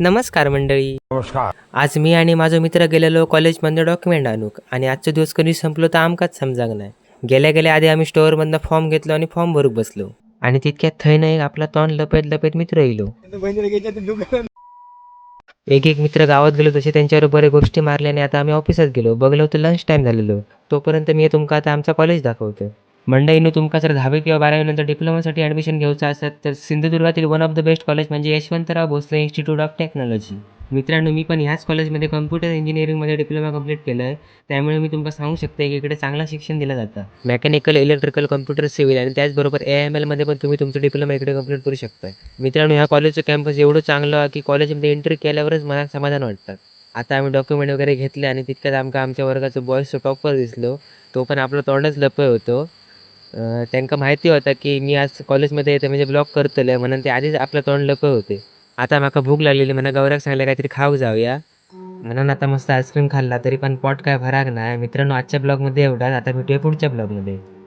नमस्कार मंडळी. नमस्कार. आज मी आणि माझो मित्र गेलेलो कॉलेजमधनं डॉक्युमेंट आणूक आणि आजचो दिवस कधी संपलो तर आमकाच समजाक नाही. गेल्या गेल्या आधी आम्ही स्टोअरमधनं फॉर्म घेतलो आणि फॉर्म भरूक बसलो आणि तितक्यात थंय नाही आपला तोंड लपत लपत मित्र येलो. एक एक मित्र गावात गेलो तसे त्यांच्यावर बरे गोष्टी मारल्या आणि आता आम्ही ऑफिसात गेलो. बघलो तर लंच टाईम झालेलो. तोपर्यंत मी तुमका आता आमचा कॉलेज दाखवतो. मंडळीनं तुमका जर 10वी किंवा 12वी नंतर डिप्लोमासाठी ॲडमिशन घ्यायचं असेल तर सिंधुदुर्गातील one of the best college म्हणजे Yashwantrao Bhosale institute of technology. मित्रांनो, मी पण ह्याच कॉलेजमध्ये कम्प्युटर इंजिनिअरिंगमध्ये डिप्लोमा कंप्लीट केलं आहे. त्यामुळे मी तुमका सांगू शकते की इकडे चांगलं शिक्षण दिलं जातं. मेकॅनिकल, इलेक्ट्रिकल, कम्प्युटर, सिव्हिल आणि त्याचबरोबर AIML पण तुम्ही तुमचं डिप्लोमा इकडे कंप्लीट करू शकता. मित्रांनो, ह्या कॉलेजचं कॅम्पस एवढं चांगलं आहे की कॉलेजमध्ये एंट्री केल्यावरच मनात समाधान वाटतं. आता आम्ही डॉक्युमेंट वगैरे घेतले आणि तितक्यात आमच्या वर्गाचं बॉयजचं टॉपर दिसलो. तो पण आपलं तोंडच लपय होतो. त्यांका माहिती होतं की मी आज कॉलेजमध्ये येते म्हणजे ब्लॉक करतले म्हणून ते आधीच आपलं तोंड लपय होते. आता माका भूक लागलेली म्हणून गौऱ्याक सांगले काहीतरी खाऊ जाऊया म्हणून आता मस्त आईस्क्रीम खाल्ला तरी पण पोट काय भराक नाही. मित्रांनो, आजच्या ब्लॉगमध्ये एवढाच. आता भेटूया पुढच्या ब्लॉगमध्ये.